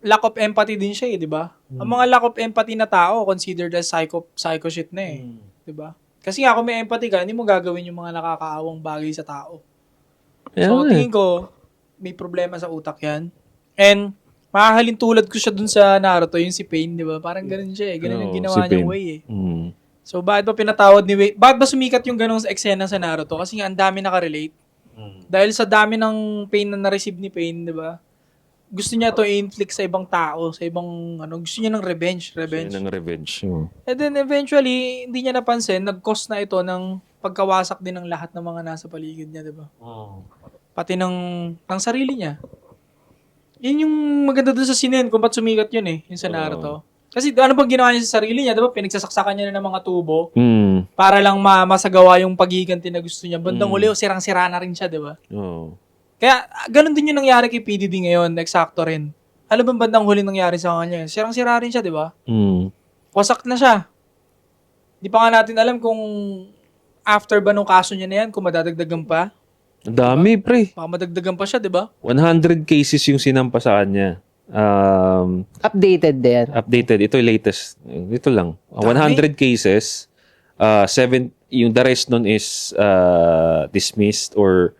Speaker 4: Lack of empathy din siya di ba? Ang mga lack of empathy na tao considered as psycho shit na di ba? Kasi nga kung may empathy ka, hindi mo gagawin yung mga nakakaawang bagay sa tao. So tingin ko may problema sa utak yan. And mahahalin tulad ko siya dun sa Naruto, yung si Pain, di ba? Parang ganun siya Ganun yung ginawa niyang way So bakit ba pinatawad ni Wei? Bakit ba sumikat yung ganung eksena sa Naruto? Kasi nga ang dami nakarelate. Dahil sa dami ng pain na na-receive ni Pain, di ba? Gusto niya to i-inflict sa ibang tao, sa ibang gusto niya ng revenge. And then eventually, hindi niya napansin, nag-cause na ito ng pagkawasak din ng lahat ng mga nasa paligid niya, di ba? Pati ng sarili niya. Yun yung maganda doon sa sinen kung ba't sumikat yun yung sa Naruto. Kasi ano bang ginawa niya sa sarili niya, di ba? Pinagsasaksakan niya na ng mga tubo para lang masagawa yung paghiganti na gusto niya. Bandang uli, sirang-sira na rin siya, di ba? Kaya, ganun din yung nangyari kay PDD ngayon, eksakto rin. Ano bang bandang huli nangyari sa kanya? Sirang-sira rin siya, di ba? Wasak na siya. Di pa nga natin alam kung after ba nung kaso niya na yan, kung madadagdagan pa.
Speaker 2: Ang dami, pre.
Speaker 4: Baka madagdagan pa siya, di ba?
Speaker 2: 100 cases yung sinampa sa kanya.
Speaker 3: Updated din.
Speaker 2: Updated. Ito yung latest. Ito lang. 100 cases. Yung the rest nun is dismissed or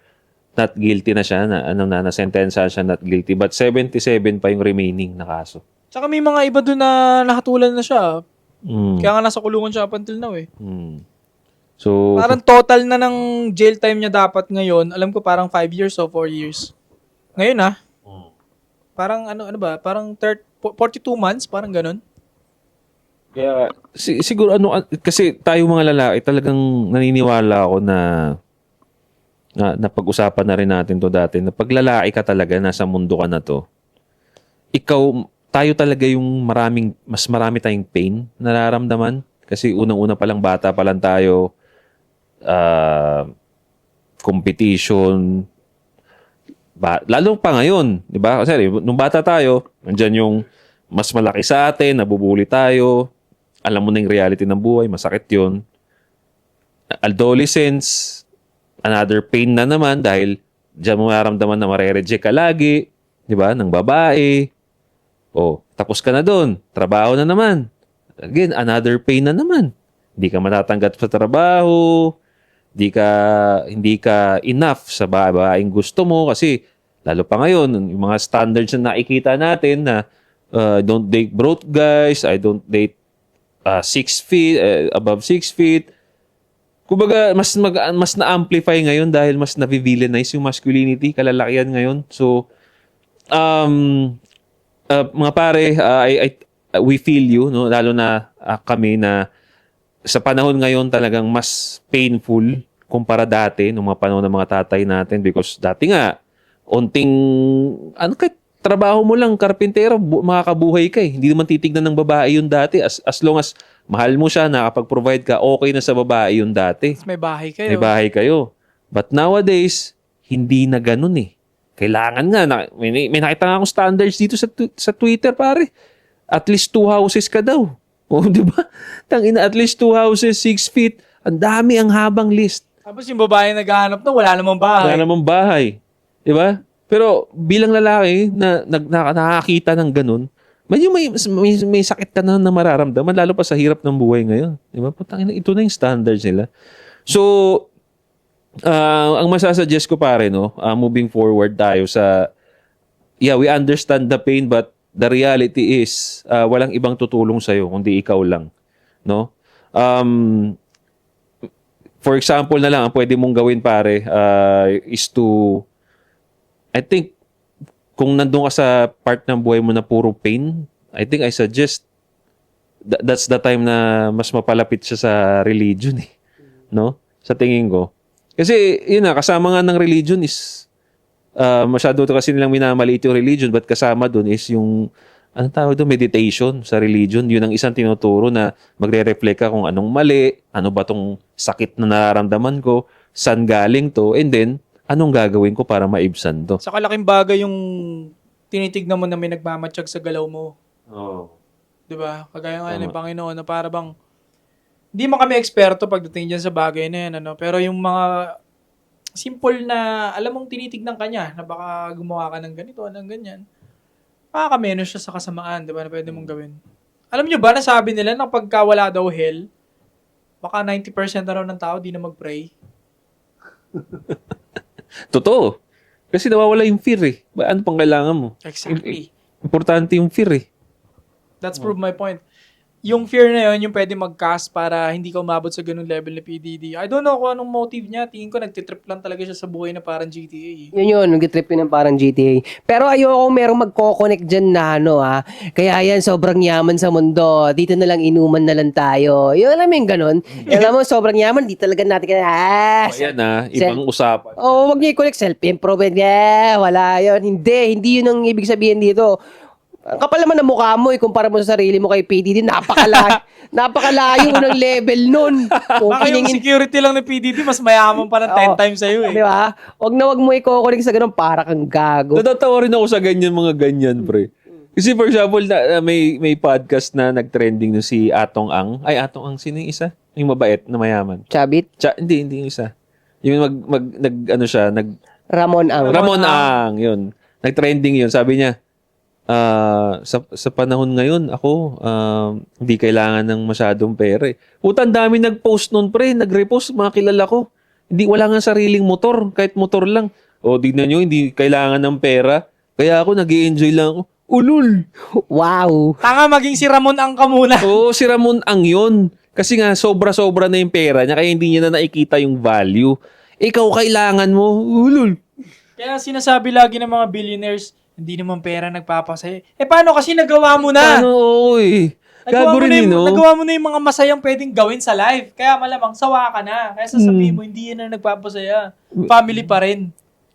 Speaker 2: not guilty na siya. Na sentensya siya not guilty. But 77 pa yung remaining na kaso.
Speaker 4: Tsaka may mga iba doon na nakatulan na siya.
Speaker 2: Mm.
Speaker 4: Kaya nga nasa kulungan siya up until now eh.
Speaker 2: Mm. So,
Speaker 4: Parang total na ng jail time niya dapat ngayon. Alam ko parang 5 years o 4 years. Ngayon parang ano ba? Parang 42 months, parang ganun.
Speaker 2: kaya siguro kasi tayo mga lalaki talagang naniniwala ako na pag-usapan na rin natin to dati na pag lalaki ka talaga nasa mundo ka na to, tayo talaga yung mas marami tayong pain nararamdaman kasi unang-una pa lang bata pa lang tayo, competition, lalo pa ngayon, di ba? Kasi nung bata tayo, nandyan yung mas malaki sa atin, nabubuli tayo, alam mo na yung reality ng buhay, masakit yun. Adolescence, another pain na naman dahil diyan mo maramdaman na marereject ka lagi, di ba? Ng babae. O, tapos ka na doon. Trabaho na naman. Again, another pain na naman. Hindi ka matatanggap sa trabaho. Hindi ka enough sa babaeng gusto mo kasi lalo pa ngayon, yung mga standards na nakikita natin na don't date broke guys, I don't date 6 feet, above 6 feet. Kumbaga, mas na-amplify ngayon dahil mas na-villainize yung masculinity, kalalakihan ngayon. So, mga pare, we feel you, no? Lalo na kami na sa panahon ngayon talagang mas painful kumpara dati nung mga panahon ng mga tatay natin because dati nga, kahit trabaho mo lang, karpintero, makakabuhay ka eh. Hindi naman titignan ng babae yun dati. As long as mahal mo siya, nakapag-provide ka, okay na sa babae yun dati.
Speaker 4: May bahay kayo.
Speaker 2: May bahay kayo. But nowadays, hindi na ganun eh. Kailangan nga, may nakita nga akong standards dito sa Twitter, pare. At least 2 houses ka daw. O, di ba? Tangina, at least 2 houses, 6 feet. Ang dami, ang habang list.
Speaker 4: Tapos yung babae naghahanap na wala namang bahay.
Speaker 2: Wala namang bahay. Di ba? Pero bilang lalaki na nakakita ng ganun, medyo may sakit ka na mararamdaman, lalo pa sa hirap ng buhay ngayon. Di ba? Putangina, ito na yung standards nila. So, ang masasuggest ko pare, no, moving forward tayo we understand the pain but the reality is walang ibang tutulong sa'yo kundi ikaw lang. No? For example na lang, ang pwede mong gawin pare is to, I think, kung nandun ka sa part ng buhay mo na puro pain, I think I suggest that's the time na mas mapalapit siya sa religion eh. No? Sa tingin ko. Kasi, yun na, kasama nga ng religion is, masyado to kasi nilang minamaliit yung religion, but kasama dun is yung, anong tawag doon, meditation sa religion. Yun ang isang tinuturo na magre-reflect ka kung anong mali, ano ba tong sakit na nararamdaman ko, saan galing to, and then, anong gagawin ko para maibsan to.
Speaker 4: Sa kalaking bagay yung tinitignan mo na may nagmamatsyag sa galaw mo.
Speaker 2: Oh.
Speaker 4: Diba? Kagaya nga ng Panginoon na para bang hindi mo kami eksperto pagdating dyan sa bagay na yan, ano? Pero yung mga simple na, alam mong tinitignan ka niya na baka gumawa ka ng ganito, ng ganyan. Makakamenos siya sa kasamaan, diba, na pwede mong gawin. Alam nyo ba, nasabi nila na pagka wala daw hell, baka 90% na raw ng tao di na mag-pray.
Speaker 2: Totoo. Kasi nawawala yung fear eh. Ano pang kailangan mo?
Speaker 4: Exactly.
Speaker 2: Importante yung fear eh.
Speaker 4: That's proved my point. Yung fear na yun, yung pwede mag-cast para hindi ka umabot sa ganung level ni PDD. I don't know kung anong motive niya. Tingin ko nagtitrip lang talaga siya sa buhay na parang GTA.
Speaker 3: Yun, nag-trip yun ng parang GTA. Pero ayoko merong magko-connect dyan na kaya yan, sobrang yaman sa mundo. Dito na lang inuman na lang tayo. Yun, alam mo yung ganun. Alam mo, sobrang yaman, di talaga natin
Speaker 2: Ayan ibang usapan.
Speaker 3: wag niyo i-connect. Self-improvement. Wala yun. Hindi yun ang ibig sabihin dito. Ang kapal naman ng mukha mo, kumpara mo sa sarili mo kay PDD, napakalayo ng level nun.
Speaker 4: Baka yung security lang ni PDD, mas mayaman pa ng 10 times sa'yo eh.
Speaker 3: Di ba? Wag mo iko-connect sa ganun, para kang gago.
Speaker 2: Natatawa rin ako sa mga ganyan, pre. Kasi for example, may podcast na nag-trending no si Atong Ang. Ay, Atong Ang, sino yung isa? Yung mabait na mayaman.
Speaker 3: Chabit?
Speaker 2: Hindi yung isa. Yung
Speaker 3: Ramon Ang.
Speaker 2: Ramon Ang, yun. Nag-trending yun. Sabi niya, sa panahon ngayon, ako, hindi kailangan ng masyadong pera eh. Puta, ang dami nag-post nun, pre. Nag-repost, mga kilala ko. Hindi, wala nga sariling motor. Kahit motor lang. O, tignan nyo, hindi kailangan ng pera. Kaya ako, nag-i-enjoy lang ako. Ulul!
Speaker 3: Wow.
Speaker 4: Tanga maging si Ramon ang kamuna.
Speaker 2: Oo, si Ramon ang yun. Kasi nga, sobra-sobra na yung pera niya, kaya hindi niya na nakikita yung value. Ikaw, kailangan mo. Ulul!
Speaker 4: Kaya sinasabi lagi ng mga billionaires, hindi naman pera nagpapasaya. Paano kasi nagawa mo na?
Speaker 2: Paano? Oo eh. Gago rin no?
Speaker 4: Nagawa mo na yung mga masayang pwedeng gawin sa life. Kaya malamang sawa ka na. Kaya sasabihin mo, hindi yan na nagpapasaya. Family pa rin.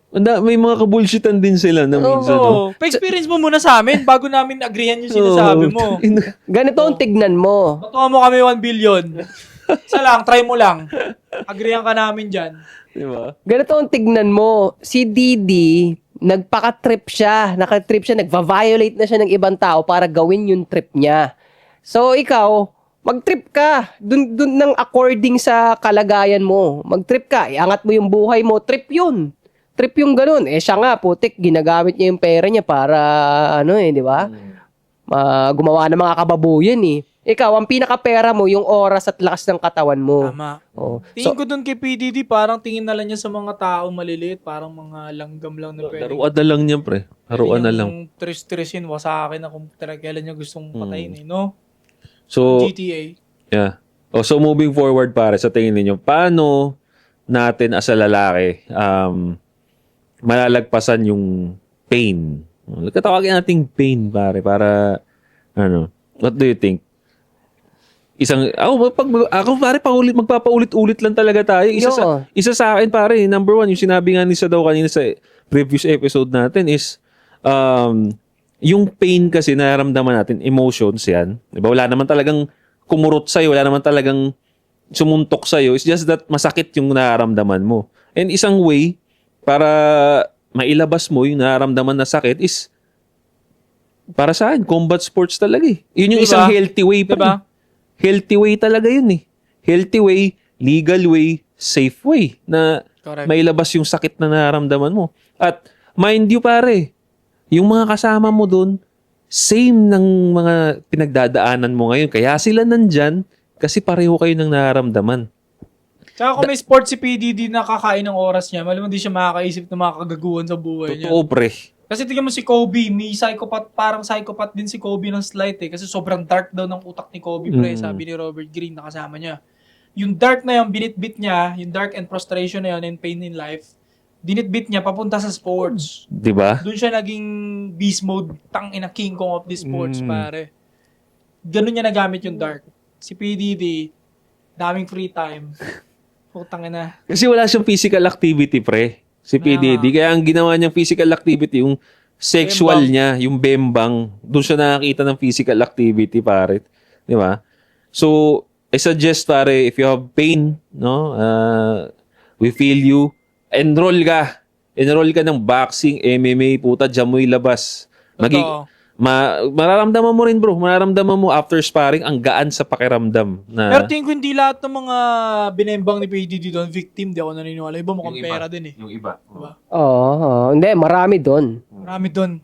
Speaker 2: May mga kabullshitan din sila na minsan.
Speaker 4: Oo. Pa-experience mo muna sa amin bago namin agreehan yung sinasabi mo.
Speaker 3: Ganito ang tignan mo.
Speaker 4: Batuwa mo kami 1 billion. Isa lang, try mo lang. Agreehan ka namin dyan.
Speaker 2: Diba?
Speaker 3: Ganito ang tignan mo. Si Didi, nagpaka-trip siya. Naka-trip siya, nagva-violate na siya ng ibang tao para gawin yung trip niya. So, ikaw, mag-trip ka. Dun ng according sa kalagayan mo. Mag-trip ka. Iangat mo yung buhay mo. Trip yun. Trip yung ganun. Siya nga, putik, ginagamit niya yung pera niya para, di ba? Gumawa ng mga kababuyan eh. Ikaw, ang pinaka-pera mo, yung oras at lakas ng katawan mo.
Speaker 4: Tama.
Speaker 3: Oh.
Speaker 4: Tingin ko dun kay PDD, parang tingin na lang niya sa mga tao maliliit, parang mga langgam lang na pwede.
Speaker 2: Laruan na lang niya, pre. Laruan na lang.
Speaker 4: Yung tris-trisin, wasakin na kung kailan niya gustong patayin no?
Speaker 2: So,
Speaker 4: GTA.
Speaker 2: yeah. So moving forward, pare, sa tingin ninyo, paano natin as a lalaki malalagpasan yung pain? Katawagin nating pain, pare, para, what do you think? Ako pare, magpapaulit-ulit lang talaga tayo. Isa sa akin, pare, number one, yung sinabi nga ni Sadaw kanina sa previous episode natin is, yung pain kasi nararamdaman natin, emotions yan. Diba? Wala naman talagang kumurot sa'yo, wala naman talagang sumuntok sa'yo. It's just that masakit yung nararamdaman mo. And isang way para mailabas mo yung nararamdaman na sakit is para saan? Combat sports talaga eh. Yun yung isang healthy way pa.
Speaker 4: Diba?
Speaker 2: Healthy way talaga yun eh. Healthy way, legal way, safe way na
Speaker 4: Correct.
Speaker 2: mailabas yung sakit na nararamdaman mo. At mind you pare, yung mga kasama mo doon, same ng mga pinagdadaanan mo ngayon. Kaya sila nandyan kasi pareho kayo ng nararamdaman.
Speaker 4: Tsaka kung may sport si PDD na kakain ng oras niya, malamang di siya makakaisip ng mga kagaguhan sa buhay niya.
Speaker 2: Totoo, pre.
Speaker 4: Kasi tingnan mo si Kobe, may psychopath, parang psychopath din si Kobe ng slight eh. Kasi sobrang dark daw ng utak ni Kobe, pre, sabi ni Robert Greene na kasama niya. Yung dark na yung binitbit niya, yung dark and frustration na yun and pain in life, binitbit niya papunta sa sports.
Speaker 2: Diba?
Speaker 4: Doon siya naging beast mode, tangina King Kong of the sports, pare. Ganun niya nagamit yung dark. Si PDD, daming free time. Putang ina.
Speaker 2: Kasi wala siyang physical activity, pre. Si PDD. Kaya ang ginawa niyang physical activity, yung sexual niya, yung bembang, doon siya nakakita ng physical activity, pare. Di ba? So, I suggest, pare, if you have pain, we feel you, enroll ka. Enroll ka ng boxing, MMA, puta, dyan mo ilabas. Mararamdaman mo rin, bro. Mararamdaman mo after sparring, ang gaan sa pakiramdam.
Speaker 4: Pero tingin ko hindi lahat ng mga binembang ni PDD doon, victim, di ako naniniwala. Iba mukhang pera din eh.
Speaker 2: Yung iba.
Speaker 4: Diba?
Speaker 3: Oo. Hindi, marami doon.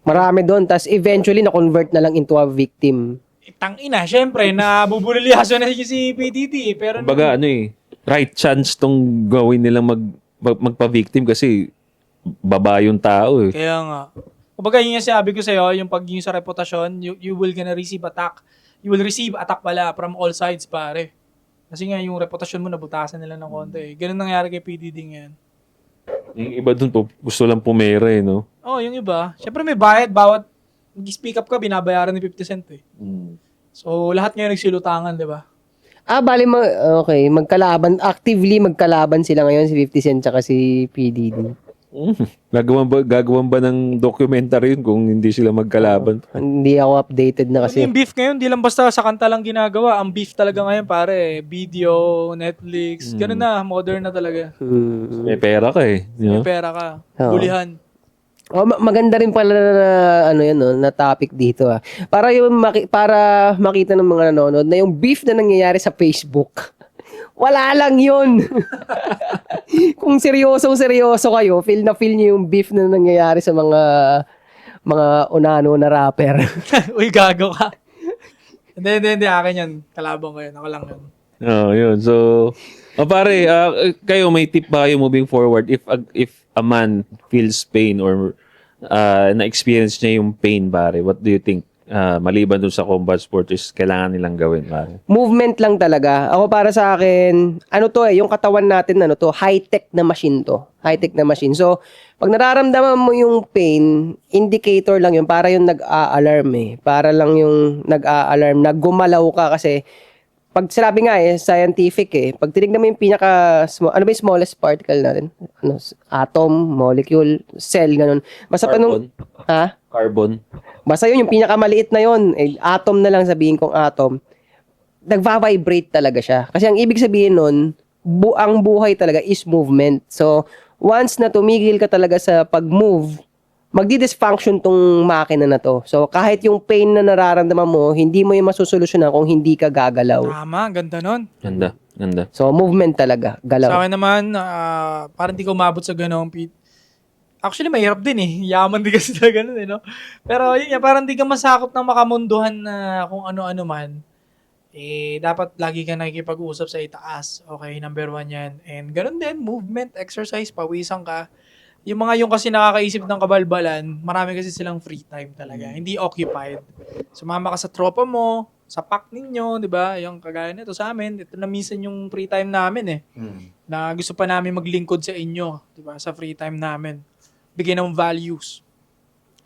Speaker 4: Marami doon.
Speaker 3: Tapos eventually, na-convert na lang into a victim.
Speaker 4: Tangina, syempre, nabubulilyaso na si PDD eh. Pero
Speaker 2: kumbaga, right chance tong gawin nilang magpa-victim kasi baba yung tao eh.
Speaker 4: Kaya nga. Kumbaga yun yung sabi ko sa'yo, yung pag yung sa reputasyon, you will gonna receive attack. You will receive attack pala from all sides, pare. Kasi nga yung reputasyon mo nabutasan nila ng konti eh. Ganun nangyari kay PDD ngayon.
Speaker 2: Yung iba dun po, gusto lang pumera eh, no?
Speaker 4: Yung iba. Siyempre may bayad, bawat mag-speak up ka, binabayaran ni 50 cent eh. So, lahat ngayon nagsilutangan, di ba?
Speaker 3: Bali, okay, actively magkalaban sila ngayon si 50 Cent tsaka si PDD.
Speaker 2: Gagawan ba ng documentary yun kung hindi sila magkalaban?
Speaker 3: Hindi ako updated na kasi.
Speaker 4: Yung beef ngayon, di lang basta sa kanta lang ginagawa. Ang beef talaga ngayon, pare, video, Netflix, ganun na, modern na talaga.
Speaker 2: May pera ka eh.
Speaker 4: May pera ka. Bulihan.
Speaker 3: Maganda rin pala na na topic dito ah. Para makita ng mga nanonood na yung beef na nangyayari sa Facebook. Wala lang yun. Kung seryoso kayo, feel niyo yung beef na nangyayari sa mga mga unano na rapper.
Speaker 4: Uy, gago ka. Hindi, akin yan. Kalabang ko yun. Ako lang yun.
Speaker 2: Yun. So, pare, kayo may tip ba kayo moving forward if a man feels pain or na-experience niya yung pain, pare? What do you think? Maliban dun sa combat sport is kailangan nilang gawin, pare?
Speaker 3: Movement lang talaga. Ako para sa akin, yung katawan natin, high-tech na machine to. High-tech na machine. So, pag nararamdaman mo yung pain, indicator lang yun. Para yung nag-a-alarm Para lang yung nag-a-alarm. Naggumalaw ka kasi, pag sinabi nga scientific pag tinignan mo yung ano ba yung smallest particle natin? Atom, molecule, cell, ganun. Basta
Speaker 2: Carbon. Carbon.
Speaker 3: Basta yun, yung pinakamaliit na yun, atom na lang sabihin kong atom, nagva-vibrate talaga siya. Kasi ang ibig sabihin nun, ang buhay talaga is movement. So, once na tumigil ka talaga sa pag-move, magdi-dysfunction tong makina na to. So, kahit yung pain na nararamdaman mo, hindi mo yung masusolusyonan kung hindi ka gagalaw.
Speaker 4: Tama, ganda nun.
Speaker 2: Ganda.
Speaker 3: So, movement talaga,
Speaker 4: Sa
Speaker 3: galaw.
Speaker 4: akin naman, parang di ko umabot sa ganong, Pete. Actually, mahirap din Yaman din kasi na ganun no? Pero yun parang di ka masakop ng makamunduhan na kung ano-ano man. Dapat lagi ka nakikipag-usap sa itaas. Okay, number 1 yan. And ganun din, movement, exercise, pawisan ka. Yung kasi nakakaisip ng kabalbalan, marami kasi silang free time talaga. Hindi occupied. Sumama ka sa tropa mo, sa pack ninyo, di ba? Yung kagaya nito sa amin, ito na minsan yung free time namin na gusto pa namin maglingkod sa inyo, di ba? Sa free time namin. Bigyan ng values.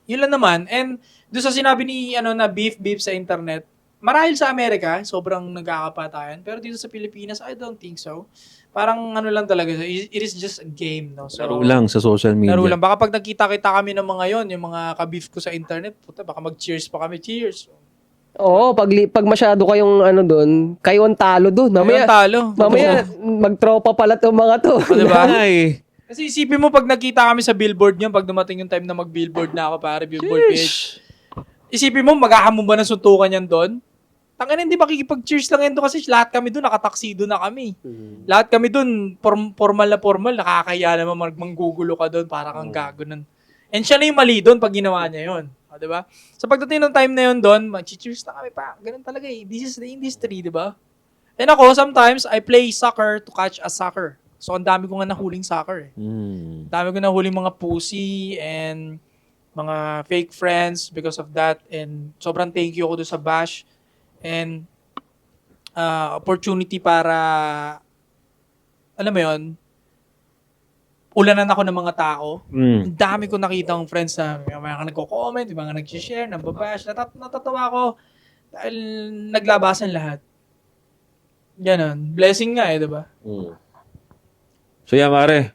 Speaker 4: Yun lang naman. And doon sa sinabi ni na beef sa internet, marahil sa Amerika, sobrang nagkakapatayan. Pero dito sa Pilipinas, I don't think so. Parang lang talaga. It is just a game. No? So,
Speaker 2: Laro lang sa social media.
Speaker 4: laro lang. Baka pag nagkita-kita kami ng mga yon, yung mga ka-beef ko sa internet, puta, baka mag-cheers pa kami. Cheers.
Speaker 3: Oo, pag masyado kayong doon, kayo ang talo doon.
Speaker 4: Ayun, talo.
Speaker 3: Mamaya, magtropa pala itong mga to.
Speaker 4: O, diba?
Speaker 2: Ay.
Speaker 4: Kasi isipin mo, pag nakita kami sa billboard niyo, pag dumating yung time na mag-billboard na ako, pare, billboard page. Isipin mo, maghahamon ba ng suntukan yan doon? Tangan hindi makikipag-cheers lang yan doon kasi lahat kami doon, nakataksido na kami. Lahat kami doon, formal, nakakaya naman manggugulo ka doon, para kang gago nun. And siya na yung mali doon pag ginawa niya yun. O, diba? Sa pagdating ng time na yun doon, mag-cheers na kami pa. Ganun talaga This is the industry, diba? And ako, sometimes, I play soccer to catch a soccer. So, ang dami ko nga nahuling soccer Dami ko nahuling mga pussy and mga fake friends because of that. And sobrang thank you ako doon sa bash. And opportunity para, alam mo yun, ulanan ako ng mga tao. Ang dami ko nakitang friends na may mga nagko-comment, may mga nag-share, nababash. Natatawa ako dahil naglabasan lahat. Ganon. Blessing nga diba?
Speaker 2: So yeah, pare.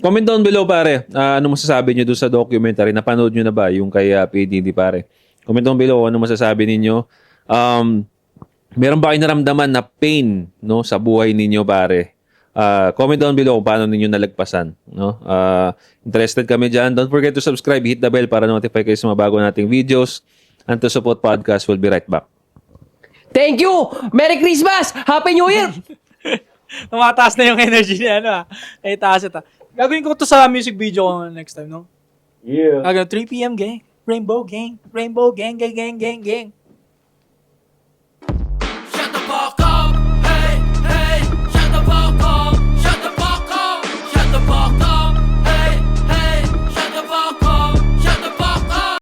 Speaker 2: Comment down below, pare. Ano masasabi nyo doon sa documentary? Napanood nyo na ba yung kay PDD, pare? Comment down below ano masasabi ninyo. Meron ba kayo naramdaman na pain sa buhay ninyo, pare? Comment down below kung paano ninyo nalagpasan. No? Interested kami dyan. Don't forget to subscribe, hit the bell para notify kayo sa mga bago nating videos. And to support podcast, we'll be right back.
Speaker 3: Thank you! Merry Christmas! Happy New Year!
Speaker 4: Tumataas na yung energy niya, Ay, taas ito. Gagawin ko to sa music video ko next time, no?
Speaker 2: Yeah.
Speaker 4: Gagawin 3 p.m. gang. Rainbow gang. Rainbow gang, gang, gang, gang, gang.